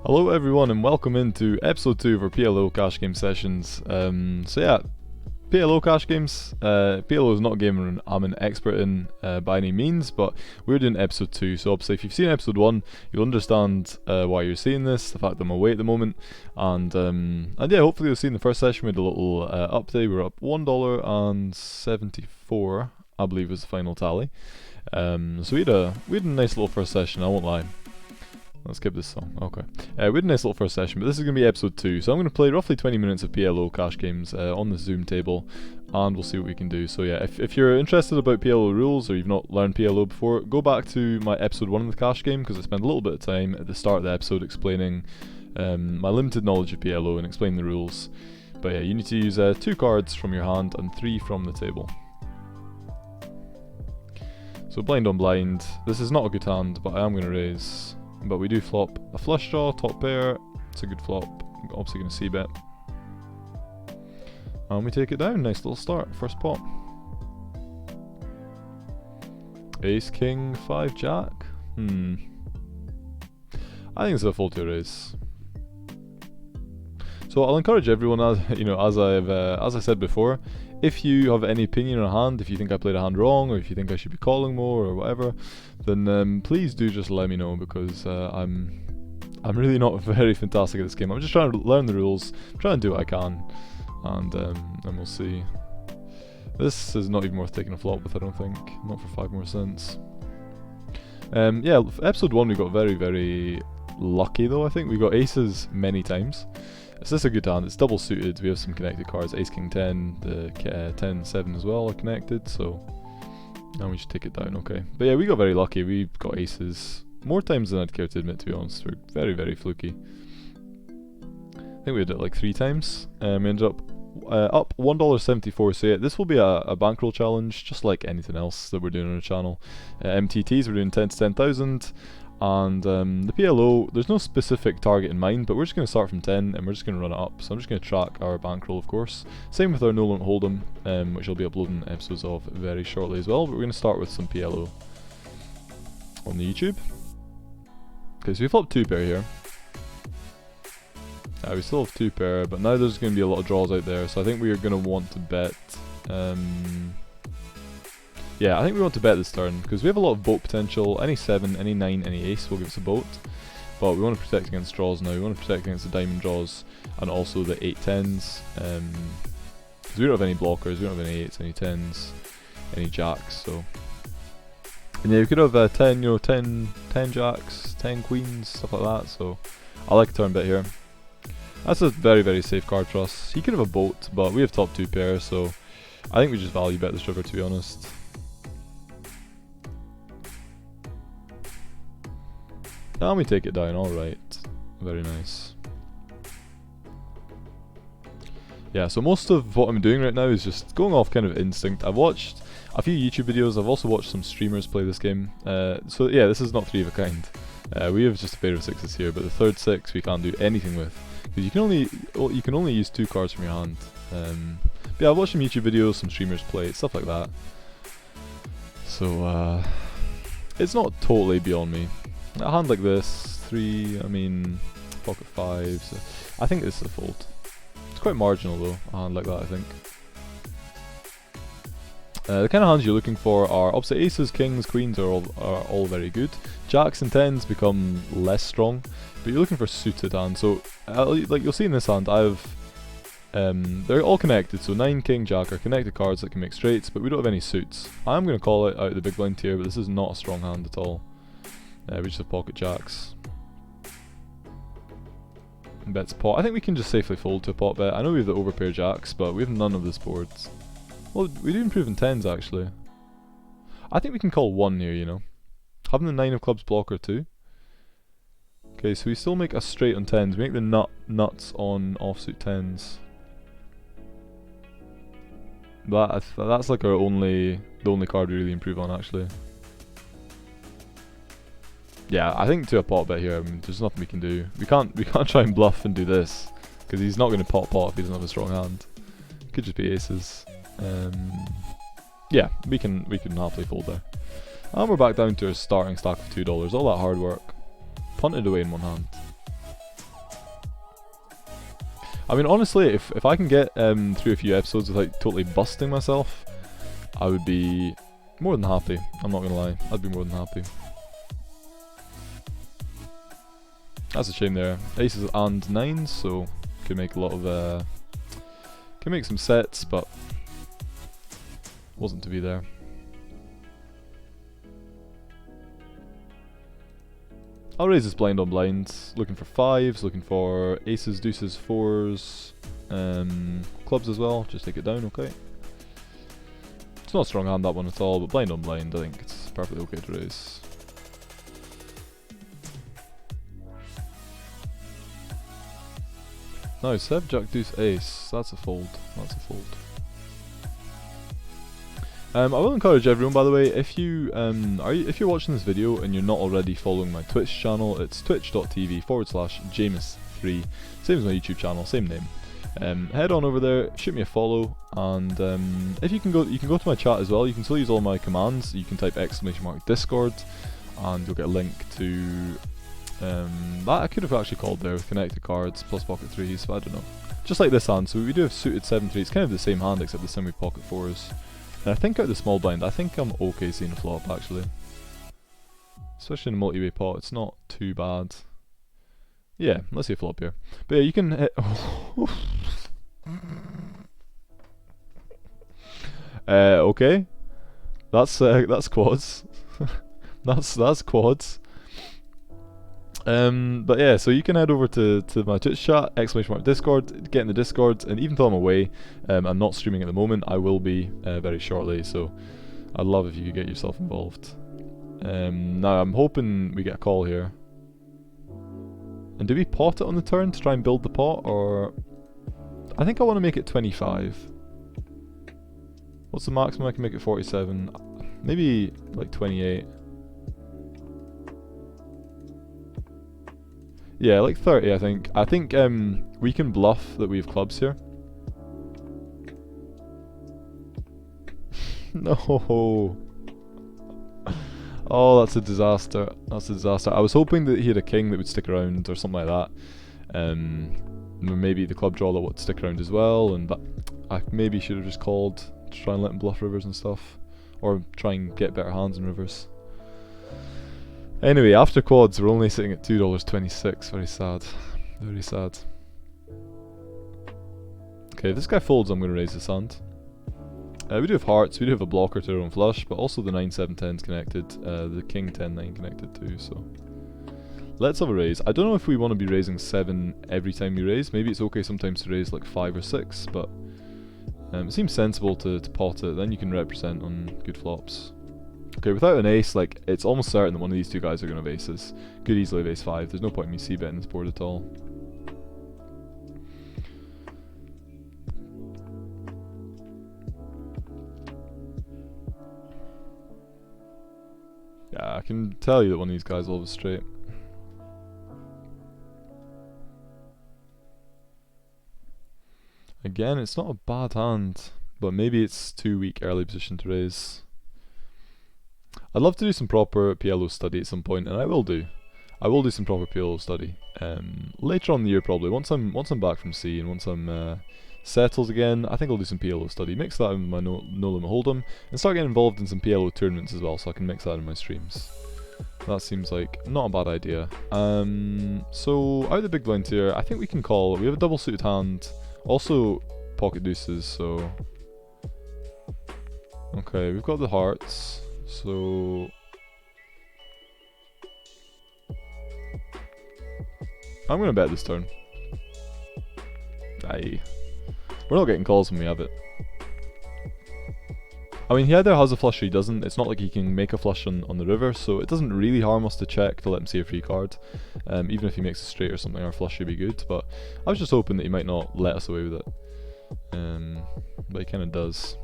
Hello everyone and welcome into episode 2 of our PLO Cash Game sessions. PLO Cash Games, PLO is not a game I'm an expert in by any means, but we're doing episode 2, so obviously if you've seen episode 1, you'll understand why you're seeing this, the fact that I'm away at the moment, and yeah, hopefully you'll see in the first session we had a little update. We're up $1.74, I believe was the final tally. So we had a nice little first session, I won't lie. Let's skip this song. Okay. We had a nice little first session, but this is going to be episode 2. So I'm going to play roughly 20 minutes of PLO Cash Games on the Zoom table, and we'll see what we can do. So yeah, if you're interested about PLO rules, or you've not learned PLO before, go back to my episode 1 of the Cash Game, because I spent a little bit of time at the start of the episode explaining my limited knowledge of PLO and explaining the rules. But yeah, you need to use 2 cards from your hand and 3 from the table. So blind on blind. This is not a good hand, but I am going to raise. But we do flop a flush draw, top pair. It's a good flop. Obviously going to c-bet. And we take it down. Nice little start. First pot. Ace, king, 5, jack. I think it's a fold to raise. So I'll encourage everyone, as I said before, if you have any opinion on a hand, if you think I played a hand wrong, or if you think I should be calling more, or whatever, then please do just let me know, because I'm really not very fantastic at this game. I'm just trying to learn the rules, trying to do what I can, and we'll see. This is not even worth taking a flop with, I don't think. Not for 5 more cents. Yeah, episode 1 we got very, very lucky though, I think. We got aces many times. So this is a good hand. It's double suited. We have some connected cards. Ace, king, 10, the 10, 7 as well are connected. So now we should take it down. Okay. But yeah, we got very lucky. We got aces more times than I'd care to admit, to be honest. We're very, very fluky. I think we did it like 3 times. We ended up $1.74. So yeah, this will be a bankroll challenge, just like anything else that we're doing on our channel. MTTs, we're doing 10 to 10,000. And the PLO, there's no specific target in mind, but we're just going to start from 10 and we're just going to run it up. So I'm just going to track our bankroll, of course. Same with our no limit hold'em, which I'll be uploading episodes of very shortly as well. But we're going to start with some PLO on the YouTube. Okay, so we flopped 2 pair here. We still have 2 pair, but now there's going to be a lot of draws out there. So I think we are going to want to bet. Yeah, I think we want to bet this turn, because we have a lot of boat potential. Any 7, any 9, any ace will give us a boat. But we want to protect against draws now. We want to protect against the diamond draws, and also the 8-10s. Because we don't have any blockers, we don't have any 8s, any 10s, any jacks, so... And yeah, we could have 10, 10 jacks, 10 queens, stuff like that, so... I like a turn bet here. That's a very, very safe card for us. He could have a boat, but we have top 2 pairs, so... I think we just value bet this river, to be honest. And we take it down, alright. Very nice. Yeah, so most of what I'm doing right now is just going off kind of instinct. I've watched a few YouTube videos, I've also watched some streamers play this game. So yeah, this is not 3 of a kind. We have just a pair of 6s here, but the third 6 we can't do anything with. Because you can only use 2 cards from your hand. But yeah, I've watched some YouTube videos, some streamers play it, stuff like that. So it's not totally beyond me. A hand like this, 3, I mean, pocket 5s, I think this is a fold. It's quite marginal though, a hand like that, I think. The kind of hands you're looking for are, obviously aces, kings, queens are all very good. Jacks and 10s become less strong, but you're looking for suited hands. So, like you'll see in this hand, they're all connected, so 9, king, jack are connected cards that can make straights, but we don't have any suits. I'm going to call it out of the big blind here, but this is not a strong hand at all. We just have pocket jacks. And bets pot. I think we can just safely fold to a pot bet. I know we have the overpair jacks, but we have none of this boards. Well, we do improve in 10s actually. I think we can call 1 here, you know. Having the 9 of clubs blocker too. Okay, so we still make a straight on 10s. We make the nuts on offsuit 10s. That's like the only card we really improve on actually. Yeah, I think to a pot bet here, I mean, there's nothing we can do. We can't try and bluff and do this, because he's not going to pot if he doesn't have a strong hand. It could just be aces. Yeah, we can happily fold there. And we're back down to our starting stack of $2. All that hard work, punted away in one hand. I mean, honestly, if I can get through a few episodes without totally busting myself, I would be more than happy. I'm not gonna lie, I'd be more than happy. That's a shame there. Aces and nines, so could make a lot of can make some sets, but wasn't to be there. I'll raise this blind on blind, looking for fives, looking for aces, deuces, fours, clubs as well, just take it down, okay. It's not a strong hand, that one at all, but blind on blind, I think it's perfectly okay to raise. Now, Seb, Jack, Deuce, Ace, that's a fold, that's a fold. I will encourage everyone, by the way, if you if you're watching this video and you're not already following my Twitch channel, it's twitch.tv/Jameis3, same as my YouTube channel, same name. Head on over there, shoot me a follow, and if you can go to my chat as well. You can still use all my commands. You can type !Discord, and you'll get a link to that I could have actually called there with connected cards plus pocket threes, but I don't know. Just like this hand, so we do have suited 7-3. It's kind of the same hand except this time we pocket fours. And I think out of the small blind, I think I'm okay seeing a flop actually. Especially in a multi-way pot, it's not too bad. Yeah, let's see a flop here. But yeah, you can hit. Okay, that's quads. that's quads. But yeah, so you can head over to my Twitch chat, !Discord, get in the Discord, and even though I'm away, I'm not streaming at the moment, I will be very shortly, so I'd love if you could get yourself involved. Now I'm hoping we get a call here. And do we pot it on the turn to try and build the pot, or... I think I want to make it 25. What's the maximum I can make it? 47. Maybe like 28. Yeah, like 30 I think. I think we can bluff that we have clubs here. No. Oh, that's a disaster. That's a disaster. I was hoping that he had a king that would stick around or something like that. Maybe the club draw that would stick around as well, and that I maybe should have just called to try and let him bluff rivers and stuff. Or try and get better hands in rivers. Anyway, after quads, we're only sitting at $2.26. Very sad. Very sad. Okay, if this guy folds, I'm going to raise this hand. We do have hearts, we do have a blocker to our own flush, but also the 9-7-10 is connected. The king 10-9 connected too, so... Let's have a raise. I don't know if we want to be raising 7 every time we raise. Maybe it's okay sometimes to raise like 5 or 6, but... it seems sensible to pot it, then you can represent on good flops. Okay, without an ace, like, it's almost certain that one of these two guys are going to have aces. Could easily have ace 5, there's no point in me c-betting this board at all. Yeah, I can tell you that one of these guys will have a straight. Again, it's not a bad hand, but maybe it's too weak early position to raise. I'd love to do some proper PLO study at some point, and I will do. I will do some proper PLO study later on in the year probably. Once I'm back from sea and once I'm settled again, I think I'll do some PLO study. Mix that in with my no limit hold'em and start getting involved in some PLO tournaments as well, so I can mix that in my streams. That seems like not a bad idea. So out of the big blind here, I think we can call. We have a double suited hand, also pocket deuces. So okay, we've got the hearts. So I'm gonna bet this turn. Aye. We're not getting calls when we have it. I mean, he either has a flush or he doesn't. It's not like he can make a flush on the river, so it doesn't really harm us to check to let him see a free card. Even if he makes a straight or something, our flush should be good. But I was just hoping that he might not let us away with it. But he kind of does.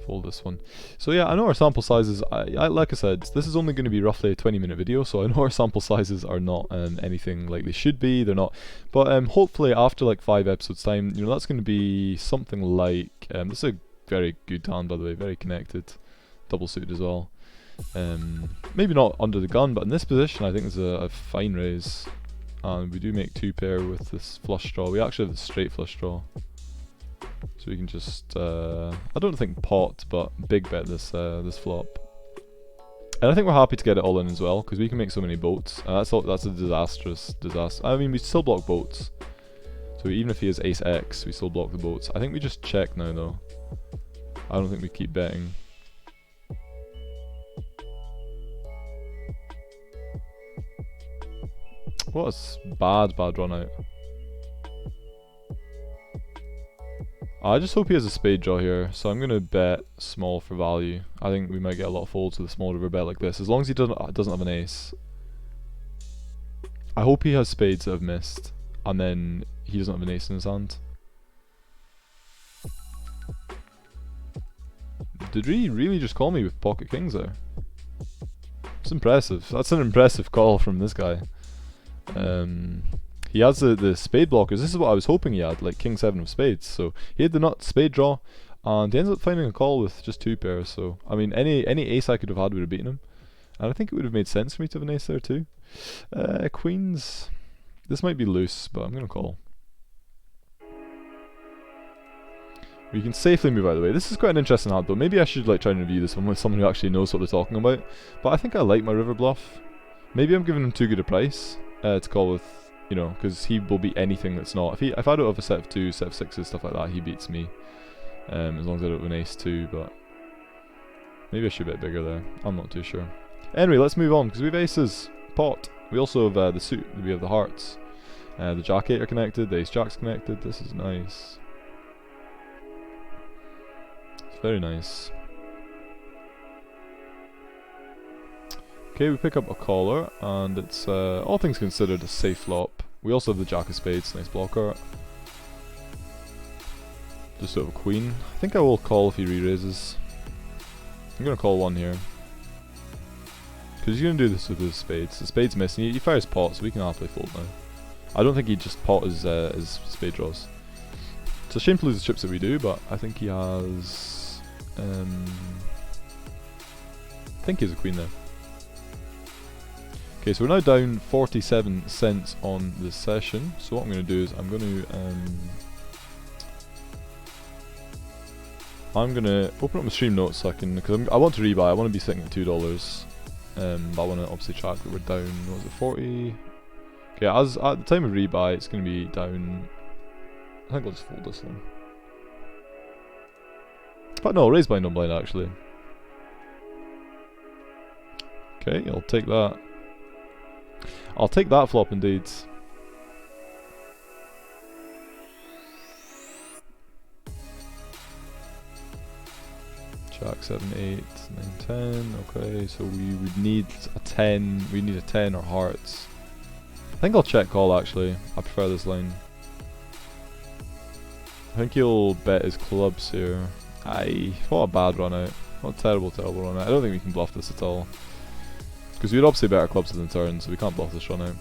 Fold this one. So yeah, I know our sample sizes, like I said, this is only going to be roughly a 20-minute video, so I know our sample sizes are not anything like they should be, they're not, but hopefully after like 5 episodes time, you know, that's going to be something like, this is a very good hand by the way, very connected, double suited as well. Maybe not under the gun, but in this position I think there's a fine raise. and we do make 2 pair with this flush draw. We actually have the straight flush draw, so we can just I don't think pot, but big bet this this flop. And I think we're happy to get it all in as well, because we can make so many boats. And that's a disaster. I mean, we still block boats. So even if he has ace X, we still block the boats. I think we just check now though. I don't think we keep betting. What a bad run out. I just hope he has a spade draw here, so I'm gonna bet small for value. I think we might get a lot of folds with a small river bet like this, as long as he doesn't have an ace. I hope he has spades that have missed, and then he doesn't have an ace in his hand. Did he really just call me with pocket kings there? It's impressive. That's an impressive call from this guy. He has the spade blockers. This is what I was hoping he had, like king 7 of spades. So he had the nut spade draw, and he ends up finding a call with just 2 pairs. So I mean, any ace I could have had would have beaten him, and I think it would have made sense for me to have an ace there too. Queens. This might be loose, but I'm gonna call. We can safely move out of the way. This is quite an interesting hand though. Maybe I should like try and review this one with someone who actually knows what they're talking about. But I think I like my river bluff. Maybe I'm giving him too good a price to call with, you know, because he will beat anything that's not. If I don't have a set of 2s, set of 6s, stuff like that, he beats me. As long as I don't have an ace 2, but maybe I should bet bigger there. I'm not too sure. Anyway, let's move on, because we have aces, pot. We also have the suit, we have the hearts. The jack 8 are connected, the ace jack's connected. This is nice. It's very nice. Okay, we pick up a caller, and it's all things considered a safe flop. We also have the jack of spades, nice blocker. Just sort of a queen. I think I will call if he re-raises. I'm gonna call 1 here, because he's gonna do this with his spades. The spades missing. He fires pot, so we can happily fold now. I don't think he'd just pot his spade draws. It's a shame to lose the chips that we do, but I think he has. I think he has a queen there. Okay, so we're now down 47 cents on this session. So what I'm going to do is I'm going to open up my stream notes so I can, because I want to rebuy. I want to be sitting at $2, but I want to obviously track that we're down. What was it, 40? Okay, as at the time of rebuy, it's going to be down. I think I'll just fold this one. But no, raise blind on blind actually. Okay, I'll take that. I'll take that flop indeed. Jack 7, 8, 9, 10. Okay, so we would need a 10. We need a 10 or hearts. I think I'll check call actually. I prefer this line. I think he'll bet his clubs here. Aye, what a bad run out. What a terrible run out. I don't think we can bluff this at all. Because we'd obviously better clubs than turn, so we can't bluff this run out.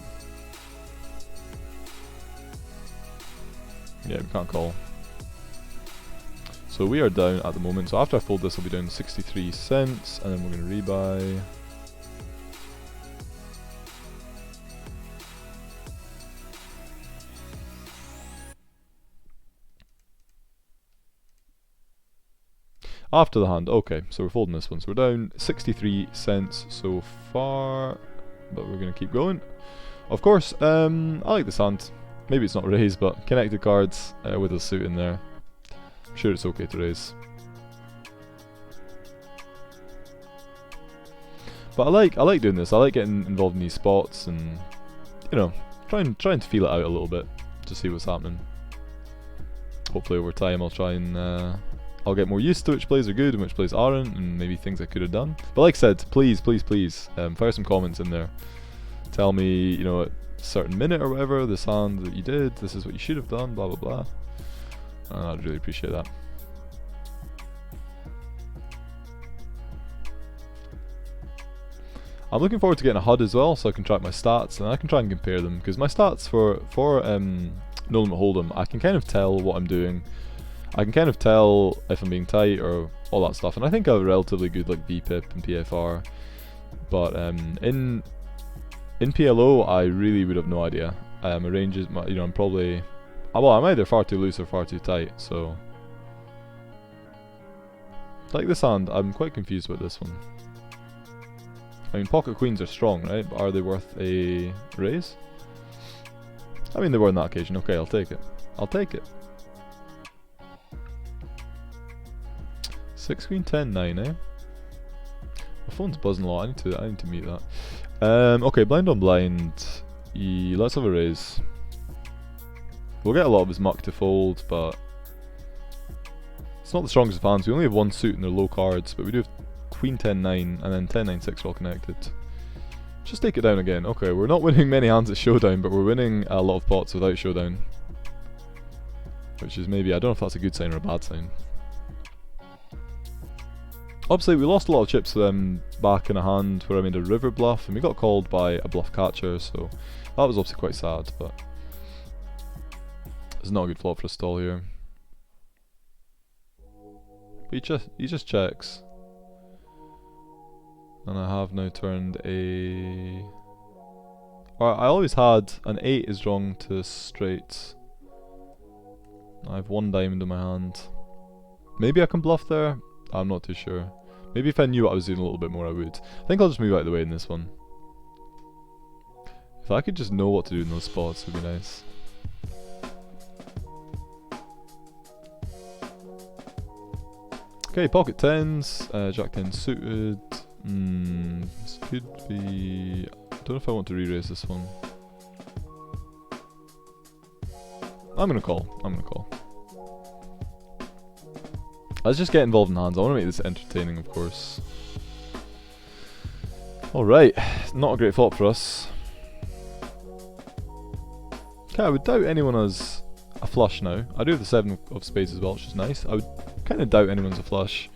Yeah, we can't call. So we are down at the moment. So after I fold this, I'll be down 63 cents, and then we're going to rebuy. After the hand, okay, so we're folding this one. So we're down 63 cents so far, but we're going to keep going. Of course, I like this hand. Maybe it's not raise, but connected cards with a suit in there. I'm sure it's okay to raise. But I like doing this. I like getting involved in these spots and, you know, trying to feel it out a little bit to see what's happening. Hopefully over time I'll try and I'll get more used to which plays are good and which plays aren't, and maybe things I could have done. But like I said, please, fire some comments in there. Tell me, you know, at a certain minute or whatever, this hand that you did, this is what you should have done, blah blah blah. I'd really appreciate that. I'm looking forward to getting a HUD as well, so I can track my stats and I can try and compare them, because my stats for No Limit Hold'em, I can kind of tell what I'm doing. I can kind of tell if I'm being tight or all that stuff, and I think I have a relatively good like VPIP and PFR, but in PLO I really would have no idea. My range is, you know, I'm probably, well, I'm either far too loose or far too tight. So, like this hand, I'm quite confused with this one. I mean, pocket queens are strong, right? But are they worth a raise? I mean, they were on that occasion. Okay, I'll take it. I'll take it. 6 queen 10 9, eh? My phone's buzzing a lot. I need to mute that. Okay, blind on blind. Let's have a raise. We'll get a lot of his muck to fold, but it's not the strongest of hands. We only have one suit and they're low cards, but we do have queen 10 9 and then 10 9 6 are all connected. Just take it down again. Okay, we're not winning many hands at showdown, but we're winning a lot of pots without showdown, which is maybe, I don't know if that's a good sign or a bad sign. Obviously, we lost a lot of chips to them back in a hand where I made a river bluff, and we got called by a bluff catcher, so that was obviously quite sad, but it's not a good flop for a stall here. But he just checks. And I have now turned a... I always had an 8 is drawn to straights. I have 1 diamond in my hand. Maybe I can bluff there? I'm not too sure. Maybe if I knew what I was doing a little bit more I would. I think I'll just move out of the way in this one. If I could just know what to do in those spots, it would be nice. Okay, pocket 10s, Jack 10 suited. This could be... I don't know if I want to re-raise this one. I'm gonna call. Let's just get involved in hands. I want to make this entertaining, of course. Alright, not a great flop for us. Okay, I would doubt anyone has a flush now. I do have the 7 of spades as well, which is nice. I would kind of doubt anyone's a flush.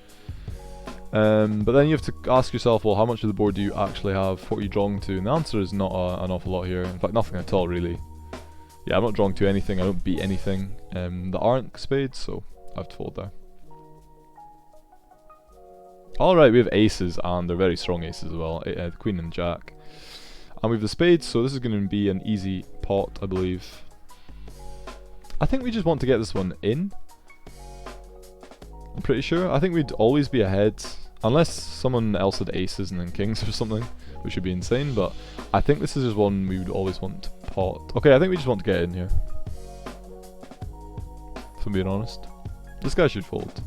But then you have to ask yourself, well, how much of the board do you actually have? What are you drawing to? And the answer is not an awful lot here. In fact, nothing at all, really. Yeah, I'm not drawing to anything. I don't beat anything that aren't spades, so I have to fold there. Alright, we have aces, and they're very strong aces as well. The queen and jack. And we have the spades, so this is going to be an easy pot, I believe. I think we just want to get this one in. I'm pretty sure. I think we'd always be ahead. Unless someone else had aces and then kings or something, which would be insane, but I think this is just one we would always want to pot. Okay, I think we just want to get in here. If I'm being honest. This guy should fold.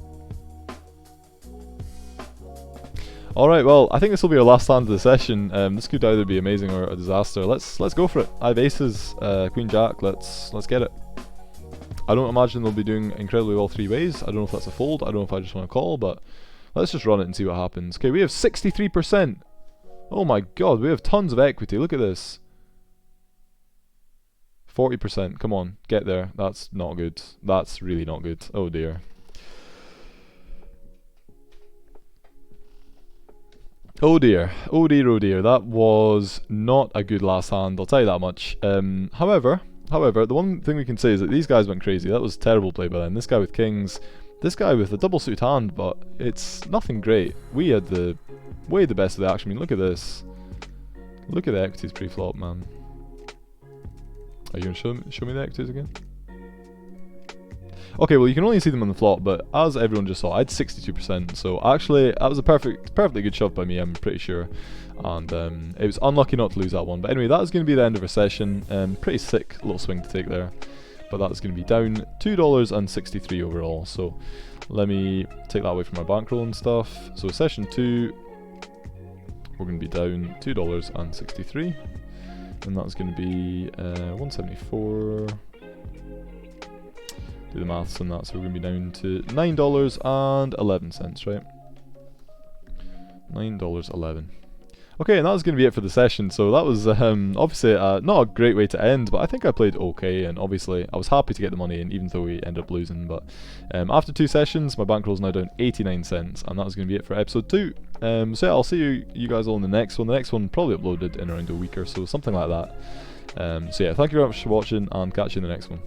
Alright, well, I think this will be our last hand of the session. This could either be amazing or a disaster. Let's go for it. I have aces, queen jack, let's get it. I don't imagine they'll be doing incredibly well 3 ways. I don't know if that's a fold, I don't know if I just want to call, but let's just run it and see what happens. Okay, we have 63%. Oh my god, we have tons of equity. Look at this. 40%. Come on, get there. That's not good. That's really not good. Oh dear. Oh dear. Oh dear, oh dear. That was not a good last hand, I'll tell you that much. However, the one thing we can say is that these guys went crazy. That was a terrible play by them. This guy with kings, this guy with a double suit hand, but it's nothing great. We had way the best of the action. I mean, look at this. Look at the equities pre-flop, man. Are you going to show me the equities again? Okay, well you can only see them on the flop, but as everyone just saw, I had 62%, so actually that was a perfectly good shove by me, I'm pretty sure. And it was unlucky not to lose that one. But anyway, that is going to be the end of our session. Pretty sick little swing to take there. But that is going to be down $2.63 overall. So let me take that away from my bankroll and stuff. So session 2, we're going to be down $2.63. And that's going to be 174. Do the maths on that, so we're going to be down to $9.11, right? $9.11. Okay, and that was going to be it for the session. So that was obviously not a great way to end, but I think I played okay, and obviously I was happy to get the money in, even though we ended up losing. But after 2 sessions, my bankroll is now down 89 cents, and that was going to be it for episode 2. So yeah, I'll see you guys all in the next one. The next one probably uploaded in around a week or so, something like that. So yeah, thank you very much for watching, and catch you in the next one.